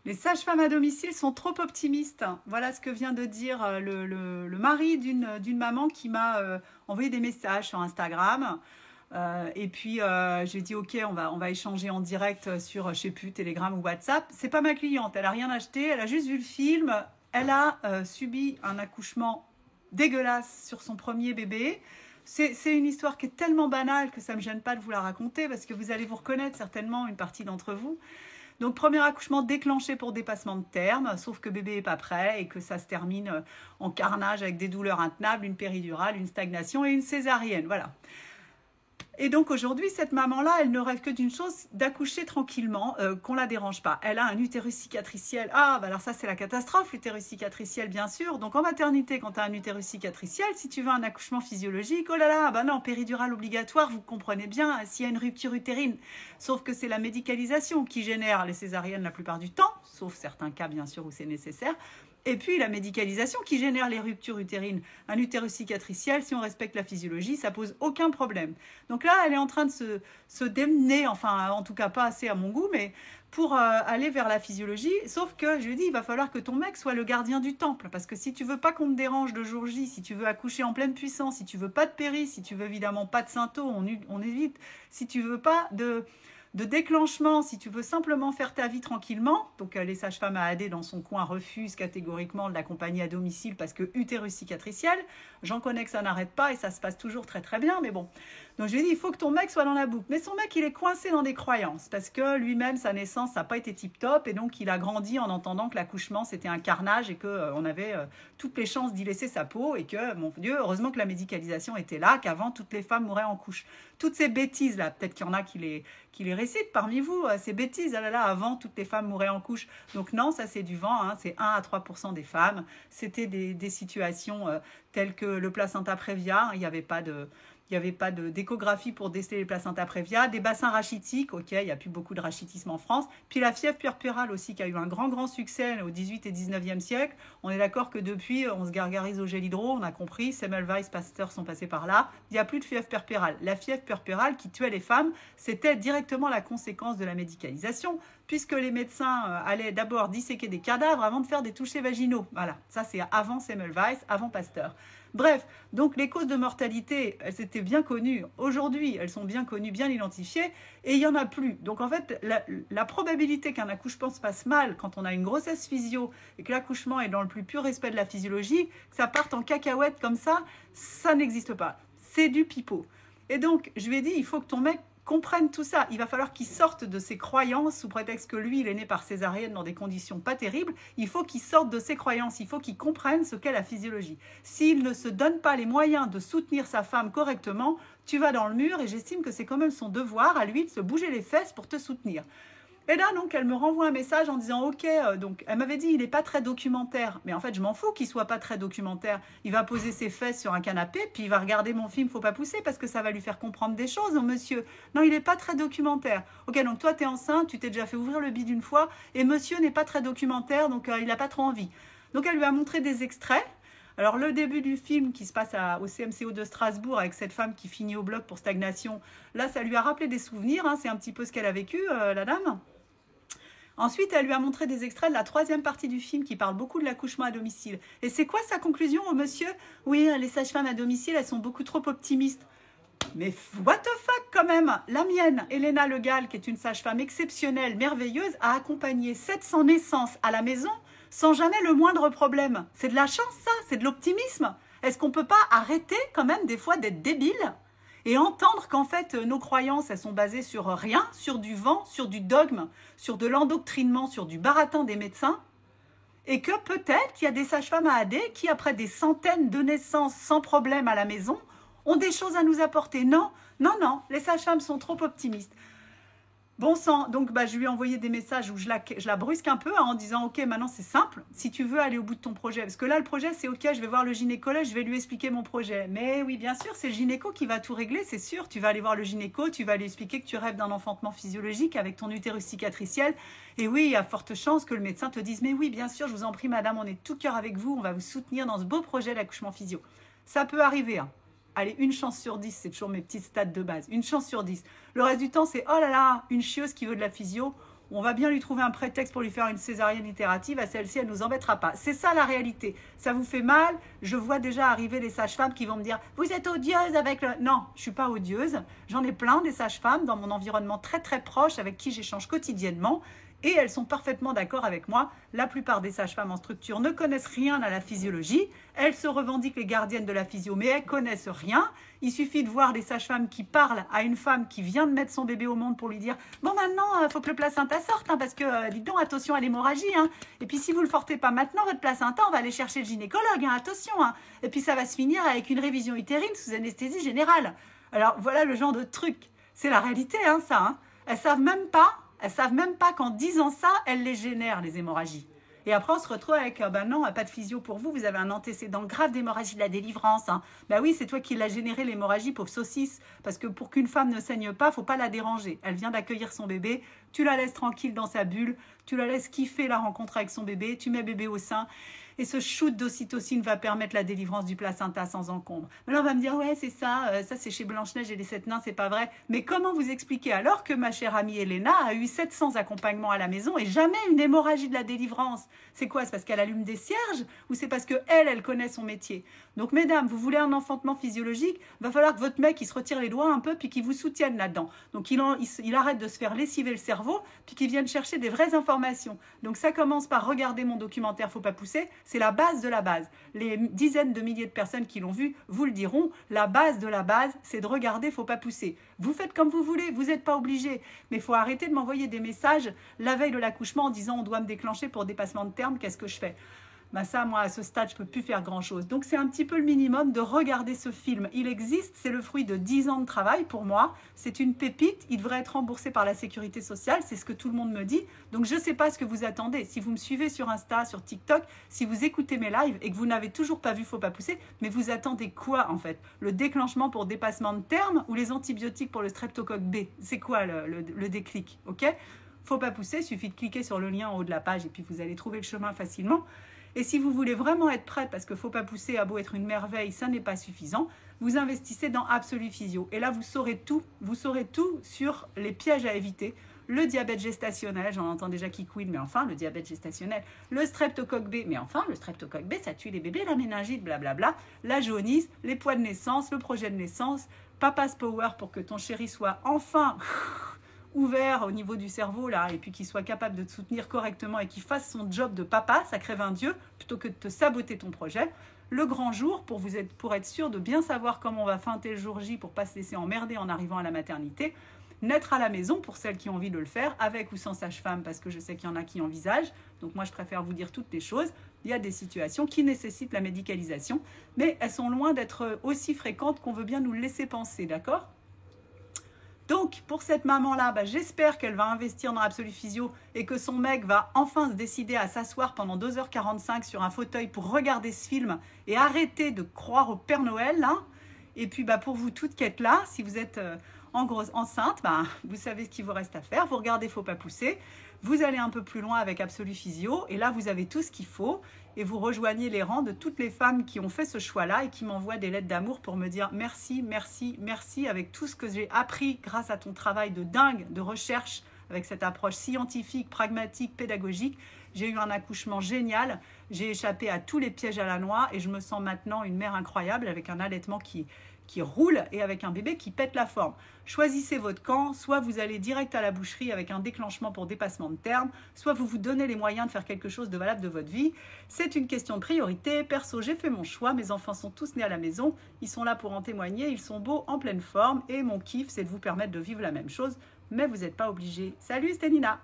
Les sages-femmes à domicile sont trop optimistes. Voilà ce que vient de dire le mari d'une maman qui m'a envoyé des messages sur Instagram. Et puis, je lui ai dit, OK, on va échanger en direct sur, je sais plus, Telegram ou WhatsApp. C'est pas ma cliente, elle a rien acheté, elle a juste vu le film. Elle a subi un accouchement dégueulasse sur son premier bébé. C'est une histoire qui est tellement banale que ça ne me gêne pas de vous la raconter parce que vous allez vous reconnaître certainement une partie d'entre vous. Donc, premier accouchement déclenché pour dépassement de terme, sauf que bébé n'est pas prêt et que ça se termine en carnage avec des douleurs intenables, une péridurale, une stagnation et une césarienne. Voilà. Et donc aujourd'hui, cette maman-là, elle ne rêve que d'une chose, d'accoucher tranquillement, qu'on la dérange pas. Elle a un utérus cicatriciel. Ah, bah alors ça, c'est la catastrophe, l'utérus cicatriciel, bien sûr. Donc en maternité, quand tu as un utérus cicatriciel, si tu veux un accouchement physiologique, oh là là, bah non, péridurale obligatoire, vous comprenez bien, s'il y a une rupture utérine. Sauf que c'est la médicalisation qui génère les césariennes la plupart du temps, sauf certains cas, bien sûr, où c'est nécessaire. Et puis la médicalisation qui génère les ruptures utérines. Un utérus cicatriciel, si on respecte la physiologie, ça pose aucun problème. Donc là, elle est en train de se démener, enfin en tout cas pas assez à mon goût, mais pour aller vers la physiologie. Sauf que je lui ai dit, il va falloir que ton mec soit le gardien du temple. Parce que si tu veux pas qu'on te dérange le jour J, si tu veux accoucher en pleine puissance, si tu veux pas de péri, si tu veux évidemment pas de symptômes, on évite. Si tu veux pas de déclenchement, si tu veux simplement faire ta vie tranquillement, donc les sages-femmes à AD dans son coin refusent catégoriquement de l'accompagner à domicile parce que utérus cicatriciel, j'en connais que ça n'arrête pas et ça se passe toujours très très bien, mais bon. Donc je lui ai dit, il faut que ton mec soit dans la boucle. Mais son mec, il est coincé dans des croyances parce que lui-même, sa naissance, ça n'a pas été tip-top et donc il a grandi en entendant que l'accouchement, c'était un carnage et qu'on avait toutes les chances d'y laisser sa peau et que, mon Dieu, heureusement que la médicalisation était là, qu'avant, toutes les femmes mouraient en couche. Toutes ces bêtises-là, peut-être qu'il y en a qui les récitent parmi vous, ces bêtises, ah là là, avant, toutes les femmes mouraient en couche. Donc non, ça c'est du vent, hein, c'est 1 à 3% des femmes. C'était des situations telles que le placenta prévia, il n'y avait pas de... Il n'y avait pas d'échographie pour déceler les placentas prévia, des bassins rachitiques, ok, il n'y a plus beaucoup de rachitisme en France. Puis la fièvre puerpérale aussi, qui a eu un grand succès au 18 et 19e siècle. On est d'accord que depuis, on se gargarise au gel hydro, on a compris, Semmelweis, Pasteur sont passés par là. Il n'y a plus de fièvre puerpérale. La fièvre puerpérale qui tuait les femmes, c'était directement la conséquence de la médicalisation, puisque les médecins allaient d'abord disséquer des cadavres avant de faire des touchés vaginaux. Voilà, ça c'est avant Semmelweis, avant Pasteur. Bref, donc les causes de mortalité, elles étaient bien connues. Aujourd'hui, elles sont bien connues, bien identifiées, et il n'y en a plus. Donc en fait, la probabilité qu'un accouchement se passe mal quand on a une grossesse physio et que l'accouchement est dans le plus pur respect de la physiologie, que ça parte en cacahuète comme ça n'existe pas. C'est du pipeau. Et donc, je lui ai dit, il faut que ton mec comprenne tout ça. Il va falloir qu'il sorte de ses croyances sous prétexte que lui, il est né par césarienne dans des conditions pas terribles. Il faut qu'il sorte de ses croyances. Il faut qu'il comprenne ce qu'est la physiologie. S'il ne se donne pas les moyens de soutenir sa femme correctement, tu vas dans le mur et j'estime que c'est quand même son devoir à lui de se bouger les fesses pour te soutenir. Et là, donc, elle me renvoie un message en disant, ok, donc, elle m'avait dit, il n'est pas très documentaire. Mais en fait, je m'en fous qu'il soit pas très documentaire. Il va poser ses fesses sur un canapé, puis il va regarder mon film, faut pas pousser, parce que ça va lui faire comprendre des choses, hein, monsieur. Non, il n'est pas très documentaire. Ok, donc toi, tu es enceinte, tu t'es déjà fait ouvrir le bide une fois, et monsieur n'est pas très documentaire, donc il n'a pas trop envie. Donc, elle lui a montré des extraits. Alors, le début du film qui se passe au CMCO de Strasbourg avec cette femme qui finit au bloc pour stagnation, là, ça lui a rappelé des souvenirs, hein, c'est un petit peu ce qu'elle a vécu, la dame. Ensuite, elle lui a montré des extraits de la 3e partie du film qui parle beaucoup de l'accouchement à domicile. Et c'est quoi sa conclusion au monsieur? Oui, les sages-femmes à domicile, elles sont beaucoup trop optimistes. Mais what the fuck quand même. La mienne, Elena Le Gall, qui est une sage-femme exceptionnelle, merveilleuse, a accompagné 700 naissances à la maison sans jamais le moindre problème. C'est de la chance ça, c'est de l'optimisme. Est-ce qu'on ne peut pas arrêter quand même des fois d'être débile et entendre qu'en fait nos croyances elles sont basées sur rien, sur du vent, sur du dogme, sur de l'endoctrinement, sur du baratin des médecins, et que peut-être il y a des sages-femmes à AD qui après des centaines de naissances sans problème à la maison ont des choses à nous apporter. Non, non, non, les sages-femmes sont trop optimistes. Bon sang, donc je lui ai envoyé des messages où je la brusque un peu, hein, en disant ok, maintenant c'est simple, si tu veux aller au bout de ton projet, parce que là le projet c'est ok, je vais voir le gynécologue, je vais lui expliquer mon projet. Mais oui, bien sûr, c'est le gynéco qui va tout régler, c'est sûr. Tu vas aller voir le gynéco, tu vas lui expliquer que tu rêves d'un enfantement physiologique avec ton utérus cicatriciel. Et oui, il y a forte chance que le médecin te dise mais oui, bien sûr, je vous en prie madame, on est de tout cœur avec vous, on va vous soutenir dans ce beau projet d'accouchement physio. Ça peut arriver, hein. Allez, une chance sur 10, c'est toujours mes petites stats de base. Une chance sur 10. Le reste du temps, c'est oh là là, une chieuse qui veut de la physio. On va bien lui trouver un prétexte pour lui faire une césarienne itérative. À celle-ci, elle ne nous embêtera pas. C'est ça la réalité. Ça vous fait mal? Je vois déjà arriver les sages-femmes qui vont me dire « Vous êtes odieuse avec le… » Non, je ne suis pas odieuse. J'en ai plein des sages-femmes dans mon environnement très très proche avec qui j'échange quotidiennement. Et elles sont parfaitement d'accord avec moi. La plupart des sages-femmes en structure ne connaissent rien à la physiologie. Elles se revendiquent les gardiennes de la physio, mais elles connaissent rien. Il suffit de voir des sages-femmes qui parlent à une femme qui vient de mettre son bébé au monde pour lui dire « Bon, maintenant, il faut que le placenta sorte, hein, parce que, dites donc, attention à l'hémorragie. Hein. Et puis, si vous ne le portez pas maintenant, votre placenta, on va aller chercher le gynécologue. Hein, attention. Hein. Et puis, ça va se finir avec une révision utérine sous anesthésie générale. » Alors, voilà le genre de truc. C'est la réalité, hein, ça. Hein. Elles ne savent même pas qu'en disant ça, elles les génèrent, les hémorragies. Et après, on se retrouve avec, ben non, pas de physio pour vous, vous avez un antécédent grave d'hémorragie de la délivrance. Hein. Ben oui, c'est toi qui l'as généré, l'hémorragie, pauvre saucisse. Parce que pour qu'une femme ne saigne pas, il ne faut pas la déranger. Elle vient d'accueillir son bébé, tu la laisses tranquille dans sa bulle, tu la laisses kiffer la rencontre avec son bébé, tu mets bébé au sein. Et ce shoot d'ocytocine va permettre la délivrance du placenta sans encombre. Alors on va me dire, ouais, c'est ça c'est chez Blanche-Neige et les 7 nains, c'est pas vrai. Mais comment vous expliquer alors que ma chère amie Elena a eu 700 accompagnements à la maison et jamais une hémorragie de la délivrance? C'est quoi? C'est parce qu'elle allume des cierges ou c'est parce qu'elle connaît son métier? Donc mesdames, vous voulez un enfantement physiologique, va falloir que votre mec il se retire les doigts un peu puis qu'il vous soutienne là-dedans. Donc il arrête de se faire lessiver le cerveau puis qu'il vienne chercher des vraies informations. Donc ça commence par regarder mon documentaire Faut pas pousser. C'est la base de la base. Les dizaines de milliers de personnes qui l'ont vu vous le diront. La base de la base, c'est de regarder Faut pas pousser. Vous faites comme vous voulez, vous n'êtes pas obligé. Mais il faut arrêter de m'envoyer des messages la veille de l'accouchement en disant on doit me déclencher pour dépassement de terme, qu'est-ce que je fais? Ben ça, moi, à ce stade, je ne peux plus faire grand-chose. Donc, c'est un petit peu le minimum de regarder ce film. Il existe, c'est le fruit de 10 ans de travail pour moi. C'est une pépite, il devrait être remboursé par la sécurité sociale, c'est ce que tout le monde me dit. Donc, je ne sais pas ce que vous attendez. Si vous me suivez sur Insta, sur TikTok, si vous écoutez mes lives et que vous n'avez toujours pas vu Faut pas pousser, mais vous attendez quoi en fait? Le déclenchement pour dépassement de terme ou les antibiotiques pour le streptocoque B? C'est quoi le déclic? Ok? Faut pas pousser, il suffit de cliquer sur le lien en haut de la page et puis vous allez trouver le chemin facilement. Et si vous voulez vraiment être prête, parce qu'il ne faut pas pousser, à beau être une merveille, ça n'est pas suffisant, vous investissez dans Absolu Physio. Et là, vous saurez tout sur les pièges à éviter. Le diabète gestationnel, j'en entends déjà qui couine, mais enfin, le diabète gestationnel. Le streptocoque B, mais enfin, le streptocoque B, ça tue les bébés, la méningite, blablabla. La jaunisse, les poids de naissance, le projet de naissance, Papa's Power pour que ton chéri soit enfin ouvert au niveau du cerveau là et puis qu'il soit capable de te soutenir correctement et qu'il fasse son job de papa, ça crève un dieu plutôt que de te saboter ton projet. Le grand jour pour être sûr de bien savoir comment on va feinter le jour J pour pas se laisser emmerder en arrivant à la maternité. Naître à la maison pour celles qui ont envie de le faire, avec ou sans sage-femme, parce que je sais qu'il y en a qui envisagent. Donc moi, je préfère vous dire toutes les choses. Il y a des situations qui nécessitent la médicalisation, mais elles sont loin d'être aussi fréquentes qu'on veut bien nous le laisser penser, d'accord ? Donc, pour cette maman-là, j'espère qu'elle va investir dans Absolu Physio et que son mec va enfin se décider à s'asseoir pendant 2h45 sur un fauteuil pour regarder ce film et arrêter de croire au Père Noël. Hein. Et puis, pour vous toutes qui êtes là, si vous êtes enceinte, vous savez ce qu'il vous reste à faire. Vous regardez Faut pas pousser. Vous allez un peu plus loin avec Absolu Physio et là, vous avez tout ce qu'il faut. Et vous rejoignez les rangs de toutes les femmes qui ont fait ce choix-là et qui m'envoient des lettres d'amour pour me dire merci, merci, merci avec tout ce que j'ai appris grâce à ton travail de dingue, de recherche, avec cette approche scientifique, pragmatique, pédagogique. J'ai eu un accouchement génial, j'ai échappé à tous les pièges à la noix et je me sens maintenant une mère incroyable avec un allaitement qui roule et avec un bébé qui pète la forme. Choisissez votre camp, soit vous allez direct à la boucherie avec un déclenchement pour dépassement de terme, soit vous vous donnez les moyens de faire quelque chose de valable de votre vie. C'est une question de priorité. Perso, j'ai fait mon choix, mes enfants sont tous nés à la maison, ils sont là pour en témoigner, ils sont beaux, en pleine forme et mon kiff, c'est de vous permettre de vivre la même chose, mais vous n'êtes pas obligés. Salut, c'était Nina.